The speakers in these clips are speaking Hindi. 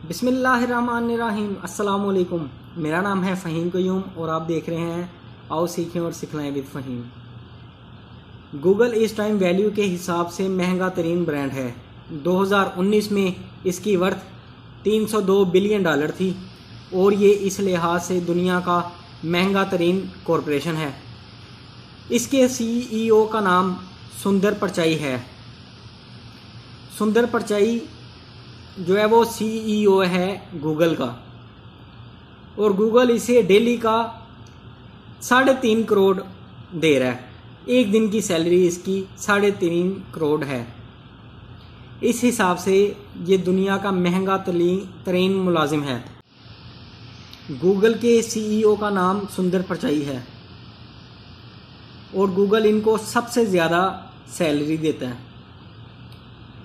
बिस्मिल्लाहिर्रहमानिर्रहीम। अस्सलाम वालेकुम। मेरा नाम है फ़हीम क़य्यूम और आप देख रहे हैं आओ सीखें और सिखलाएं विद फ़हीम। गूगल इस टाइम वैल्यू के हिसाब से महंगा तरीन ब्रांड है। 2019 में इसकी वर्थ $302 बिलियन थी और ये इस लिहाज से दुनिया का महंगा तरीन कॉरपोरेशन है। इसके CEO का नाम सुंदर पिचाई है। सुंदर पिचाई जो है वो CEO है गूगल का और गूगल इसे डेली का 3.5 करोड़ दे रहा है। एक दिन की सैलरी इसकी 3.5 करोड़ है। इस हिसाब से ये दुनिया का महंगा तरीन मुलाजिम है। गूगल के CEO का नाम सुंदर पिचाई है और गूगल इनको सबसे ज़्यादा सैलरी देता है।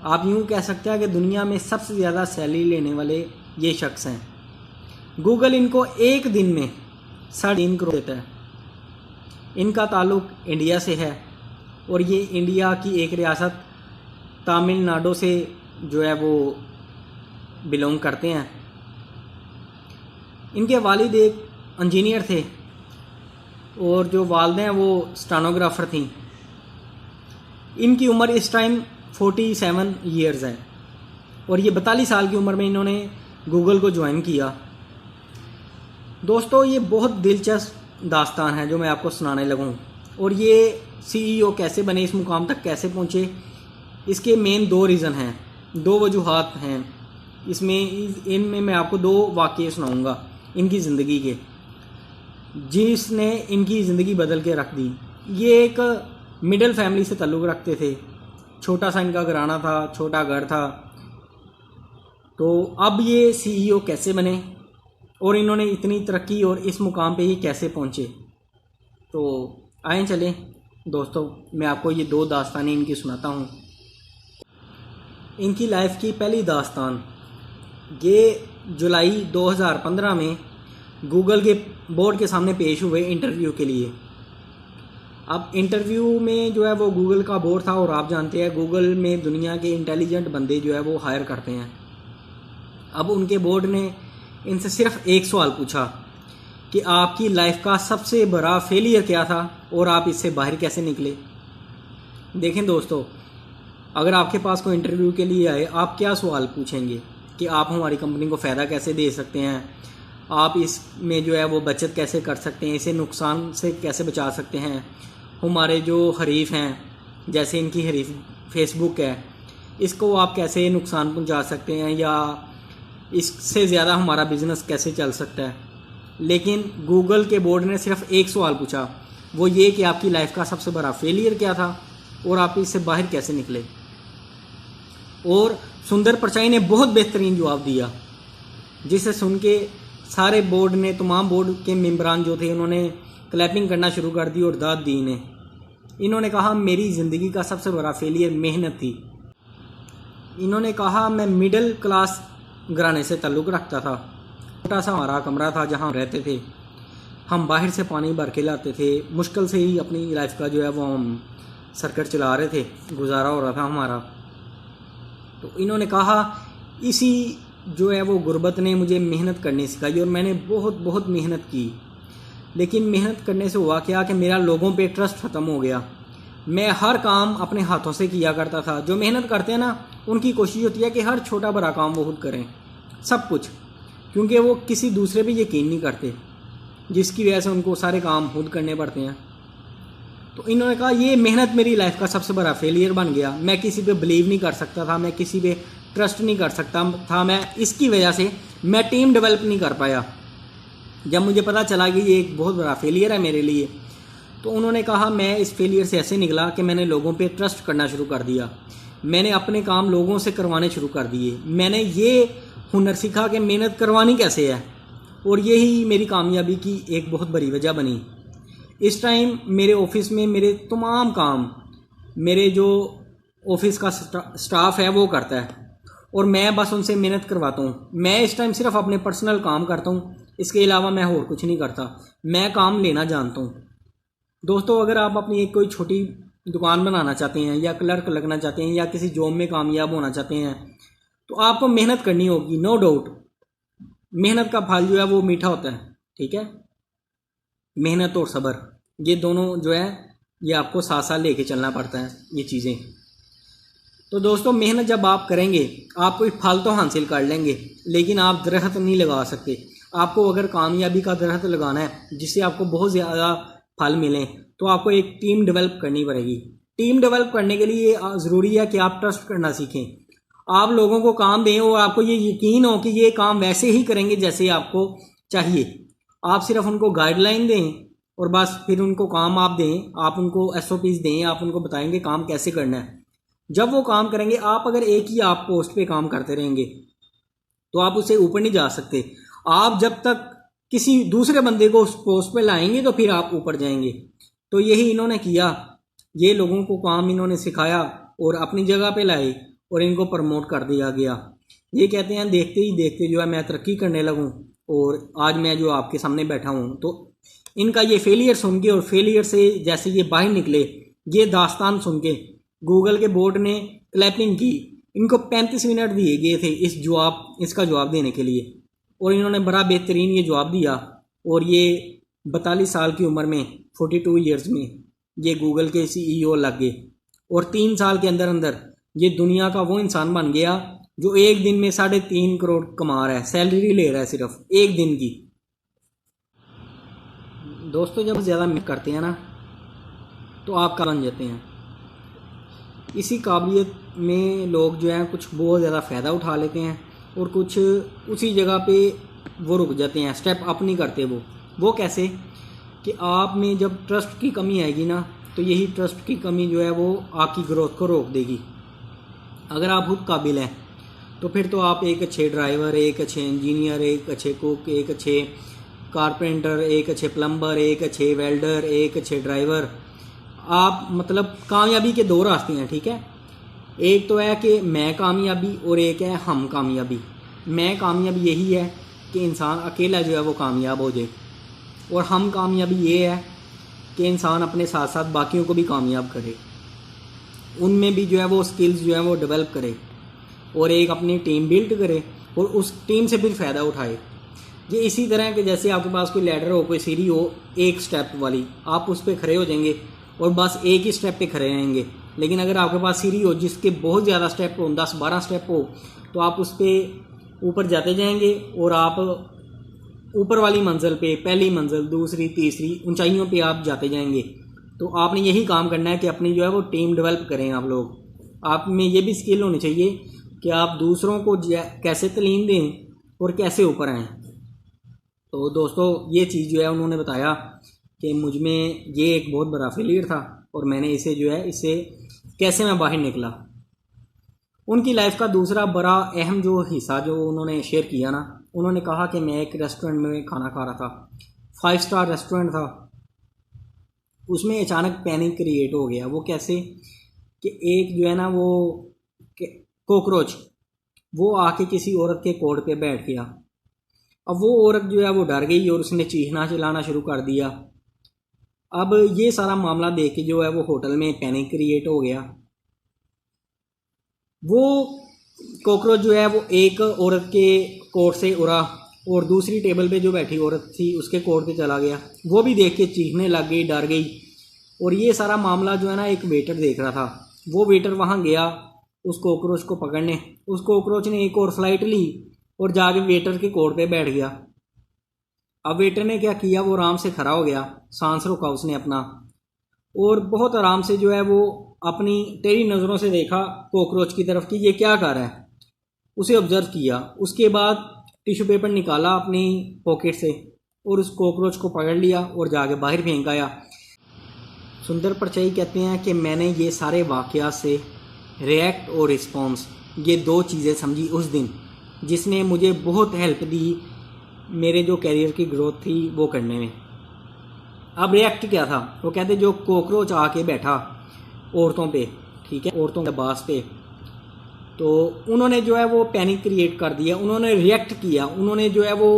आप यूँ कह सकते हैं कि दुनिया में सबसे ज़्यादा सैलरी लेने वाले ये शख्स हैं। गूगल इनको एक दिन में 3.5 करोड़ देता है। इनका ताल्लुक़ इंडिया से है और ये इंडिया की एक रियासत तमिलनाडु से जो है वो बिलोंग करते हैं। इनके वालिद एक इंजीनियर थे और जो वालिदा हैं वो स्टेनोग्राफर थी। इनकी उम्र इस टाइम 47 ईयर्स है और ये 42 साल की उम्र में इन्होंने गूगल को ज्वाइन किया। दोस्तों, ये बहुत दिलचस्प दास्तान है जो मैं आपको सुनाने लगूँ और ये CEO कैसे बने, इस मुकाम तक कैसे पहुँचे, इसके मेन 2 रीज़न हैं, 2 वजूहात हैं इनमें मैं आपको 2 वाक़ये सुनाऊँगा इनकी ज़िंदगी के, जिसने इनकी ज़िंदगी बदल के रख दी। ये एक मिडिल फैमिली से ताल्लुक़ रखते थे। छोटा सा इनका घराना था, छोटा घर था। तो अब ये CEO कैसे बने और इन्होंने इतनी तरक्की और इस मुकाम पे ये कैसे पहुँचे, तो आए चलें दोस्तों, मैं आपको ये 2 दास्तानें इनकी सुनाता हूँ। इनकी लाइफ की पहली दास्तान, ये जुलाई 2015 में गूगल के बोर्ड के सामने पेश हुए इंटरव्यू के लिए। अब इंटरव्यू में जो है वो गूगल का बोर्ड था और आप जानते हैं गूगल में दुनिया के इंटेलिजेंट बंदे जो है वो हायर करते हैं। अब उनके बोर्ड ने इनसे सिर्फ एक सवाल पूछा कि आपकी लाइफ का सबसे बड़ा फेलियर क्या था और आप इससे बाहर कैसे निकले। देखें दोस्तों, अगर आपके पास कोई इंटरव्यू के लिए आए, आप क्या सवाल पूछेंगे कि आप हमारी कंपनी को फ़ायदा कैसे दे सकते हैं, आप इसमें जो है वो बचत कैसे कर सकते हैं, इसे नुकसान से कैसे बचा सकते हैं, हमारे जो हरीफ हैं जैसे इनकी हरीफ फेसबुक है, इसको आप कैसे नुकसान पहुंचा सकते हैं या इससे ज़्यादा हमारा बिज़नेस कैसे चल सकता है। लेकिन गूगल के बोर्ड ने सिर्फ एक सवाल पूछा, वो ये कि आपकी लाइफ का सबसे बड़ा फेलियर क्या था और आप इससे बाहर कैसे निकले। और सुंदर पिचाई ने बहुत बेहतरीन जवाब दिया, जिसे सुन के सारे बोर्ड ने, तमाम बोर्ड के मेंबरान जो थे, उन्होंने क्लैपिंग करना शुरू कर दी और दाद दी इन्हें। इन्होंने कहा मेरी ज़िंदगी का सबसे बड़ा फेलियर मेहनत थी। इन्होंने कहा मैं मिडिल क्लास घराने से ताल्लुक़ रखता था। छोटा सा हमारा कमरा था जहाँ रहते थे। हम बाहर से पानी भर के लाते थे। मुश्किल से ही अपनी लाइफ का जो है वो हम सर्कट चला रहे थे, गुजारा हो रहा था हमारा। तो इन्होंने कहा इसी जो है वो गुर्बत ने मुझे मेहनत करनी सिखाई और मैंने बहुत मेहनत की। लेकिन मेहनत करने से हुआ क्या कि मेरा लोगों पे ट्रस्ट ख़त्म हो गया। मैं हर काम अपने हाथों से किया करता था। जो मेहनत करते हैं ना, उनकी कोशिश होती है कि हर छोटा बड़ा काम वो खुद करें, सब कुछ, क्योंकि वो किसी दूसरे पे यकीन नहीं करते, जिसकी वजह से उनको सारे काम खुद करने पड़ते हैं। तो इन्होंने कहा ये मेहनत मेरी लाइफ का सबसे बड़ा फेलियर बन गया। मैं किसी पे बिलीव नहीं कर सकता था, मैं किसी पे ट्रस्ट नहीं कर सकता था। मैं इसकी वजह से मैं टीम डेवलप नहीं कर पाया। जब मुझे पता चला कि ये एक बहुत बड़ा फेलियर है मेरे लिए, तो उन्होंने कहा मैं इस फेलियर से ऐसे निकला कि मैंने लोगों पे ट्रस्ट करना शुरू कर दिया। मैंने अपने काम लोगों से करवाने शुरू कर दिए। मैंने ये हुनर सीखा कि मेहनत करवानी कैसे है और यही मेरी कामयाबी की एक बहुत बड़ी वजह बनी। इस टाइम मेरे ऑफिस में मेरे तमाम काम मेरे जो ऑफिस का स्टाफ है वो करता है और मैं बस उनसे मेहनत करवाता हूँ। मैं इस टाइम सिर्फ अपने पर्सनल काम करता हूँ, इसके अलावा मैं और कुछ नहीं करता। मैं काम लेना जानता हूँ। दोस्तों, अगर आप अपनी एक कोई छोटी दुकान बनाना चाहते हैं या क्लर्क लगना चाहते हैं या किसी जॉब में कामयाब होना चाहते हैं, तो आपको मेहनत करनी होगी, नो डाउट। मेहनत का फल जो है वो मीठा होता है, ठीक है। मेहनत और सब्र, ये दोनों जो है ये आपको साथ साथ लेके चलना पड़ता है ये चीज़ें। तो दोस्तों, मेहनत जब आप करेंगे आप कोई फल तो हासिल कर लेंगे, लेकिन आप दरख्त नहीं लगा सकते। आपको अगर कामयाबी का दरख्त लगाना है जिससे आपको बहुत ज़्यादा फल मिलें, तो आपको एक टीम डेवलप करनी पड़ेगी। टीम डेवलप करने के लिए ज़रूरी है कि आप ट्रस्ट करना सीखें। आप लोगों को काम दें और आपको ये यकीन हो कि ये काम वैसे ही करेंगे जैसे आपको चाहिए। आप सिर्फ उनको गाइडलाइन दें और बस फिर उनको काम आप दें, आप उनको SOPs दें, आप उनको बताएंगे काम कैसे करना है। जब वो काम करेंगे, आप अगर एक ही आप पोस्ट पे काम करते रहेंगे तो आप उससे ऊपर नहीं जा सकते। आप जब तक किसी दूसरे बंदे को उस पोस्ट पे लाएंगे तो फिर आप ऊपर जाएंगे। तो यही इन्होंने किया, ये लोगों को काम इन्होंने सिखाया और अपनी जगह पे लाए और इनको प्रमोट कर दिया गया। ये कहते हैं देखते ही देखते जो है मैं तरक्की करने लगूं और आज मैं जो आपके सामने बैठा हूं। तो इनका ये फेलियर सुन के और फेलियर से जैसे ये बाहर निकले, ये दास्तान सुन के गूगल के बोर्ड ने क्लैपिंग की। इनको 35 मिनट दिए गए थे इसका जवाब देने के लिए और इन्होंने बड़ा बेहतरीन ये जवाब दिया। और ये 42 साल की उम्र में 42 ईयर्स में ये गूगल के CEO लग गए और 3 साल के अंदर अंदर ये दुनिया का वो इंसान बन गया जो एक दिन में 3.5 करोड़ कमा रहा है, सैलरी ले रहा है सिर्फ एक दिन की। दोस्तों, जब ज़्यादा मेहनत करते हैं ना तो आप क्या बन जाते हैं। इसी काबिलियत में लोग जो हैं कुछ बहुत ज़्यादा फ़ायदा उठा लेते हैं और कुछ उसी जगह पे वो रुक जाते हैं, स्टेप अप नहीं करते। वो कैसे कि आप में जब ट्रस्ट की कमी आएगी ना, तो यही ट्रस्ट की कमी जो है वो आपकी ग्रोथ को रोक देगी। अगर आप खुद काबिल हैं तो फिर तो आप एक अच्छे ड्राइवर, एक अच्छे इंजीनियर, एक अच्छे कुक, एक अच्छे कारपेंटर, एक अच्छे प्लम्बर, एक अच्छे वेल्डर, एक अच्छे ड्राइवर, आप मतलब कामयाबी के 2 रास्ते हैं, ठीक है। एक तो है कि मैं कामयाबी और एक है हम कामयाबी। मैं कामयाबी यही है कि इंसान अकेला जो है वो कामयाब हो जाए, और हम कामयाबी ये है कि इंसान अपने साथ साथ बाकियों को भी कामयाब करे, उनमें भी जो है वो स्किल्स जो है वो डेवलप करे और एक अपनी टीम बिल्ड करे और उस टीम से फिर फ़ायदा उठाए। ये इसी तरह कि जैसे आपके पास कोई लैडर हो, कोई सीढ़ी हो एक स्टेप वाली, आप उस पर खड़े हो जाएंगे और बस एक ही स्टेप पे खड़े रहेंगे। लेकिन अगर आपके पास सीढ़ी हो जिसके बहुत ज़्यादा स्टेप हो, 10-12 स्टेप हो, तो आप उस पर ऊपर जाते जाएंगे और आप ऊपर वाली मंजिल पे, पहली मंजिल, दूसरी, तीसरी ऊंचाइयों पे आप जाते जाएंगे। तो आपने यही काम करना है कि अपनी जो है वो टीम डेवलप करें। आप लोग, आप में ये भी स्किल होनी चाहिए कि आप दूसरों को कैसे तालीम दें और कैसे ऊपर आएँ। तो दोस्तों, ये चीज़ जो है उन्होंने बताया कि मुझ में ये एक बहुत बड़ा फेलियर था और मैंने इसे जो है इससे कैसे मैं बाहर निकला। उनकी लाइफ का दूसरा बड़ा अहम जो हिस्सा जो उन्होंने शेयर किया ना, उन्होंने कहा कि मैं एक रेस्टोरेंट में खाना खा रहा था, 5 स्टार रेस्टोरेंट था। उसमें अचानक पैनिक क्रिएट हो गया। वो कैसे कि एक जो है ना वो कॉकरोच वो आके किसी औरत के कोट पे बैठ गया। अब वो औरत जो है वो डर गई और उसने चीखना चिल्लाना शुरू कर दिया। अब ये सारा मामला देख के जो है वो होटल में पैनिक क्रिएट हो गया। वो कॉकरोच जो है वो एक औरत के कोट से उड़ा और दूसरी टेबल पे जो बैठी औरत थी उसके कोट पे चला गया। वो भी देख के चीखने लग गई, डर गई। और ये सारा मामला जो है ना एक वेटर देख रहा था। वो वेटर वहाँ गया उस कॉकरोच को पकड़ने। उस कॉकरोच ने एक और फ्लाइट ली और जाके वेटर के कोट पे बैठ गया। अब वेटर ने क्या किया, वो आराम से खड़ा हो गया, सांस रोका उसने अपना और बहुत आराम से जो है वो अपनी टेढ़ी नज़रों से देखा कॉकरोच की तरफ कि ये क्या कर रहा है। उसे ऑब्जर्व किया। उसके बाद टिश्यू पेपर निकाला अपनी पॉकेट से और उस कॉकरोच को पकड़ लिया और जाके बाहर फेंक आया। सुंदर पिचाई कहते हैं कि मैंने ये सारे वाक़यात से रिएक्ट और रिस्पॉन्स, ये 2 चीज़ें समझी उस दिन, जिसने मुझे बहुत हेल्प दी मेरे जो कैरियर की ग्रोथ थी वो करने में। अब रिएक्ट क्या था, वो कहते जो कॉकरोच आके बैठा औरतों पे, ठीक है, औरतों के बास पे, तो उन्होंने जो है वो पैनिक क्रिएट कर दिया। उन्होंने रिएक्ट किया, उन्होंने जो है वो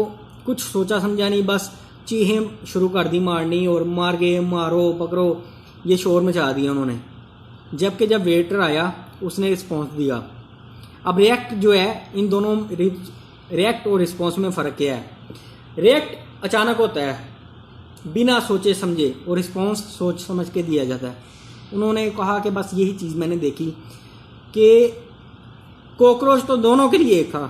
कुछ सोचा समझा नहीं, बस चीखें शुरू कर दी मारनी और मार गए, मारो पकड़ो, ये शोर मचा दिया उन्होंने। जबकि जब वेटर आया उसने रिस्पॉन्स दिया। अब रिएक्ट जो है इन दोनों रिएक्ट और रिस्पॉन्स में फ़र्क क्या है? रिएक्ट अचानक होता है, बिना सोचे समझे, और रिस्पॉन्स सोच समझ के दिया जाता है। उन्होंने कहा कि बस यही चीज़ मैंने देखी कि कॉकरोच तो दोनों के लिए एक था,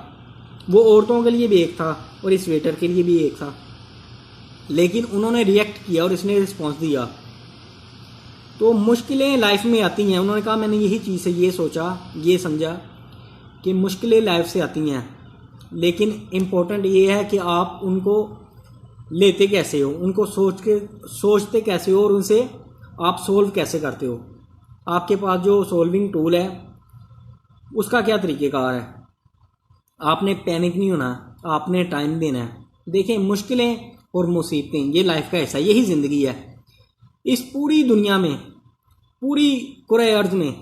वो औरतों के लिए भी एक था और इस वेटर के लिए भी एक था, लेकिन उन्होंने रिएक्ट किया और इसने रिस्पॉन्स दिया। तो मुश्किलें लाइफ में आती हैं। उन्होंने कहा मैंने यही चीज़ से ये सोचा, ये समझा कि मुश्किलें लाइफ से आती हैं, लेकिन इम्पोर्टेंट ये है कि आप उनको लेते कैसे हो, उनको सोचते कैसे हो और उनसे आप सोल्व कैसे करते हो। आपके पास जो सोल्विंग टूल है उसका क्या तरीक़ेकार है। आपने पैनिक नहीं होना, आपने टाइम देना है। देखें, मुश्किलें और मुसीबतें ये लाइफ का हिस्सा, यही ज़िंदगी है। इस पूरी दुनिया में, पूरी कुरे अर्ज़ में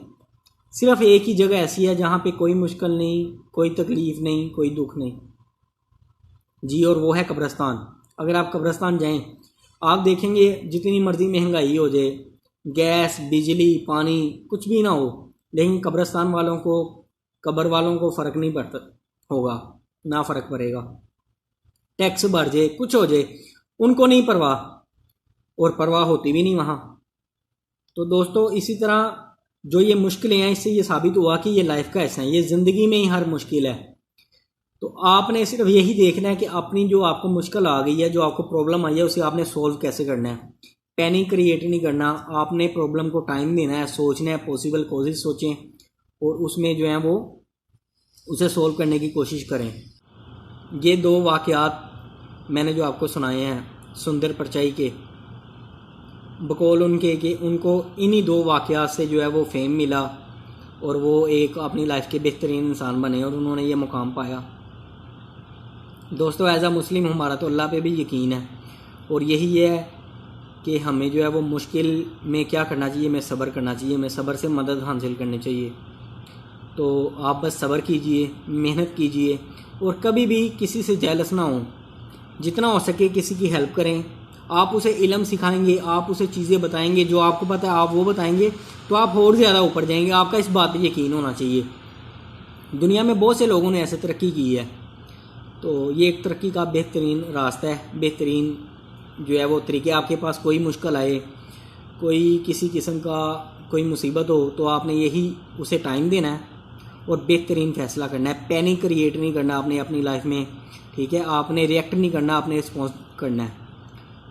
सिर्फ एक ही जगह ऐसी है जहाँ पे कोई मुश्किल नहीं, कोई तकलीफ़ नहीं, कोई दुख नहीं जी, और वो है कब्रिस्तान। अगर आप कब्रिस्तान जाएं, आप देखेंगे जितनी मर्ज़ी महंगाई हो जाए, गैस, बिजली, पानी कुछ भी ना हो, लेकिन कब्रिस्तान वालों को, कब्र वालों को फ़र्क नहीं पड़ता होगा, ना फ़र्क पड़ेगा। टैक्स बढ़ जाए, कुछ हो जाए, उनको नहीं परवाह, और परवाह होती भी नहीं वहाँ। तो दोस्तों, इसी तरह जो ये मुश्किलें हैं, इससे ये साबित हुआ कि ये लाइफ का हिस्सा है, ये ज़िंदगी में ही हर मुश्किल है। तो आपने सिर्फ यही देखना है कि अपनी जो आपको मुश्किल आ गई है, जो आपको प्रॉब्लम आई है, उसे आपने सोल्व कैसे करना है। पैनिक क्रिएट नहीं करना, आपने प्रॉब्लम को टाइम देना है, सोचना है, पॉसिबल कॉजेज सोचें और उसमें जो है वो उसे सोल्व करने की कोशिश करें। ये दो वाक़यात मैंने जो आपको सुनाए हैं सुंदर परचाई के, बकौल उनके कि उनको इन्हीं दो वाक़यात से जो है वो फेम मिला और वो एक अपनी लाइफ के बेहतरीन इंसान बने और उन्होंने ये मुकाम पाया। दोस्तों, एज़ आ मुस्लिम हमारा तो अल्लाह पे भी यकीन है, और यही है कि हमें जो है वो मुश्किल में क्या करना चाहिए, हमें सब्र करना चाहिए, हमें सब्र से मदद हासिल करनी चाहिए। तो आप बस सब्र कीजिए, मेहनत कीजिए और कभी भी किसी से जेलस ना हो। जितना हो सके किसी की हेल्प करें। आप उसे इल्म सिखाएंगे, आप उसे चीज़ें बताएंगे, जो आपको पता है आप वो बताएंगे, तो आप और ज़्यादा ऊपर जाएंगे। आपका इस बात पर यकीन होना चाहिए। दुनिया में बहुत से लोगों ने ऐसे तरक्की की है, तो ये एक तरक्की का बेहतरीन रास्ता है, बेहतरीन जो है वो तरीके। आपके पास कोई मुश्किल आए, कोई किसी किस्म का कोई मुसीबत हो, तो आपने यही उसे टाइम देना है और बेहतरीन फ़ैसला करना है। पैनिक क्रिएट नहीं करना आपने अपनी लाइफ में, ठीक है। आपने रिएक्ट नहीं करना, आपने रिस्पॉन्स करना है।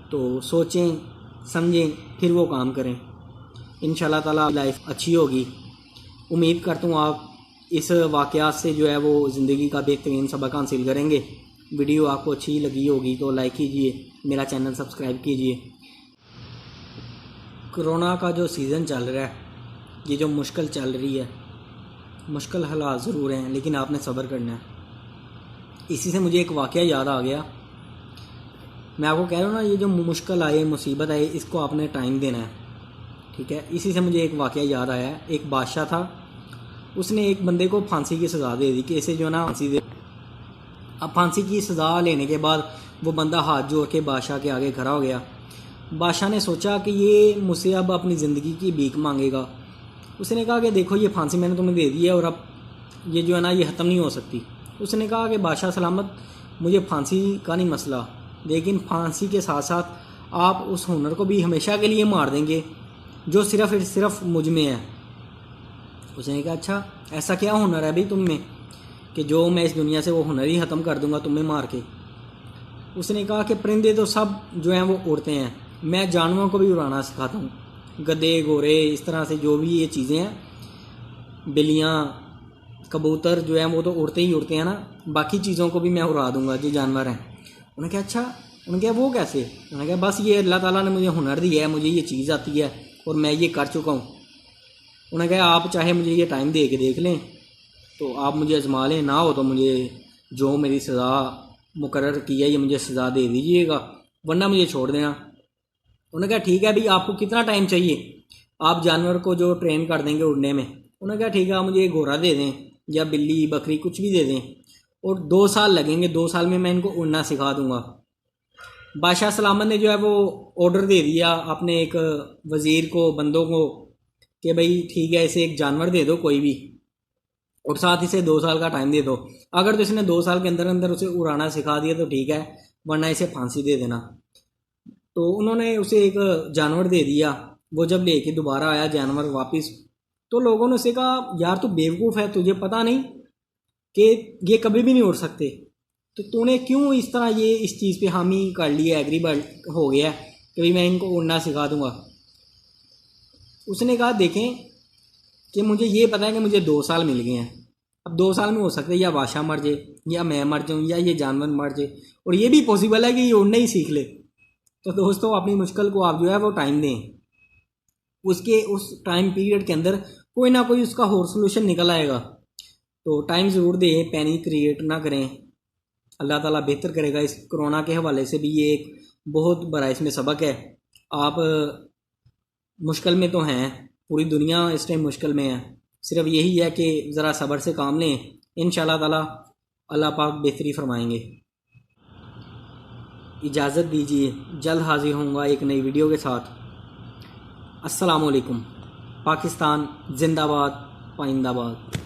तो सोचें, समझें, फिर वो काम करें। इंशाल्लाह ताला लाइफ अच्छी होगी। उम्मीद करता हूँ आप इस वाक़यात से जो है वो ज़िंदगी का बेहतरीन सबक हासिल करेंगे। वीडियो आपको अच्छी लगी होगी तो लाइक कीजिए, मेरा चैनल सब्सक्राइब कीजिए। कोरोना का जो सीज़न चल रहा है, ये जो मुश्किल चल रही है, मुश्किल हालात ज़रूर हैं, लेकिन आपने सब्र करना है। इसी से मुझे एक वाक़या याद आ गया। मैं आपको कह रहा हूँ ना, ये जो मुश्किल आए, मुसीबत आए, इसको आपने टाइम देना है, ठीक है। इसी से मुझे एक वाक़या याद आया। एक बादशाह था, उसने एक बंदे को फांसी की सज़ा दे दी कि इसे जो ना फांसी दे। अब फांसी की सज़ा लेने के बाद वो बंदा हाथ जोड़ के बादशाह के आगे खड़ा हो गया। बादशाह ने सोचा कि ये मुझसे अब अपनी ज़िंदगी की भीख मांगेगा। उसने कहा कि देखो, ये फांसी मैंने तुम्हें दे दी है और अब ये जो है ना, ये ख़त्म नहीं हो सकती। उसने कहा कि बादशाह सलामत, मुझे फांसी का नहीं मसला, लेकिन फांसी के साथ साथ आप उस हुनर को भी हमेशा के लिए मार देंगे जो सिर्फ मुझ में है। उसने कहा अच्छा, ऐसा क्या हुनर है भाई तुम में कि जो मैं इस दुनिया से वो हुनर ही ख़त्म कर दूंगा तुम्हें मार के। उसने कहा कि परिंदे तो सब जो हैं वो उड़ते हैं, मैं जानवरों को भी उड़ाना सिखाता हूँ। गधे, घोड़े, इस तरह से जो भी ये चीज़ें हैं, बिल्लियाँ, कबूतर जो हैं वो तो उड़ते ही उड़ते हैं ना, बाकी चीज़ों को भी मैं उड़ा दूंगा जो जानवर हैं। उन्होंने कहा अच्छा। उन्होंने कहा वो कैसे? उन्होंने कहा बस ये अल्लाह ताला ने मुझे हुनर दिया है, मुझे ये चीज़ आती है और मैं ये कर चुका हूँ। उन्होंने कहा आप चाहे मुझे ये टाइम दे के देख लें, तो आप मुझे आजमा लें, ना हो तो मुझे जो मेरी सज़ा मुकर्रर की है ये मुझे सज़ा दे दीजिएगा, वरना मुझे छोड़ देना। उन्होंने कहा ठीक है भाई, आपको कितना टाइम चाहिए, आप जानवर को जो ट्रेन कर देंगे उड़ने में। उन्होंने कहा ठीक है, आप मुझे घोड़ा दे दें या बिल्ली, बकरी, कुछ भी दे दें, और 2 साल लगेंगे, 2 साल में मैं इनको उड़ना सिखा दूंगा। बादशाह सलामत ने जो है वो ऑर्डर दे दिया अपने एक वज़ीर को, बंदों को, कि भाई ठीक है, इसे एक जानवर दे दो कोई भी, और साथ ही से 2 साल का टाइम दे दो। अगर तो इसने 2 साल के अंदर अंदर उसे उड़ाना सिखा दिया तो ठीक है, वरना इसे फांसी दे देना। तो उन्होंने उसे एक जानवर दे दिया। वो जब लेके दोबारा आया जानवर वापस, तो लोगों ने उसे कहा यार तू बेवकूफ़ है, तुझे पता नहीं कि ये कभी भी नहीं उड़ सकते, तो तूने क्यों इस तरह ये इस चीज़ पे हामी कर ली है, एग्री हो गया कि भाई मैं इनको उड़ना सिखा दूंगा। उसने कहा देखें कि मुझे ये पता है कि मुझे 2 साल मिल गए हैं, अब 2 साल में हो सकता है या बादशाह मर जाए, या मैं मर जाऊँ, या ये जानवर मर जाए, और ये भी पॉसिबल है कि ये उड़ना ही सीख ले। तो दोस्तों अपनी मुश्किल को आप जो है वो टाइम दें, उसके उस टाइम पीरियड के अंदर कोई ना कोई उसका और सोल्यूशन निकल आएगा। तो टाइम ज़रूर दें, पैनिक क्रिएट ना करें, अल्लाह ताला बेहतर करेगा। इस कोरोना के हवाले से भी ये एक बहुत बड़ा इसमें सबक है। आप मुश्किल में तो हैं, पूरी दुनिया इस टाइम मुश्किल में है, सिर्फ यही है कि ज़रा सब्र से काम लें, इंशाल्लाह ताला अल्लाह पाक बेहतरी फरमाएंगे। इजाज़त दीजिए, जल्द हाजिर होऊंगा एक नई वीडियो के साथ। अस्सलामुअलैकुम। पाकिस्तान जिंदाबाद, पाइंदाबाद।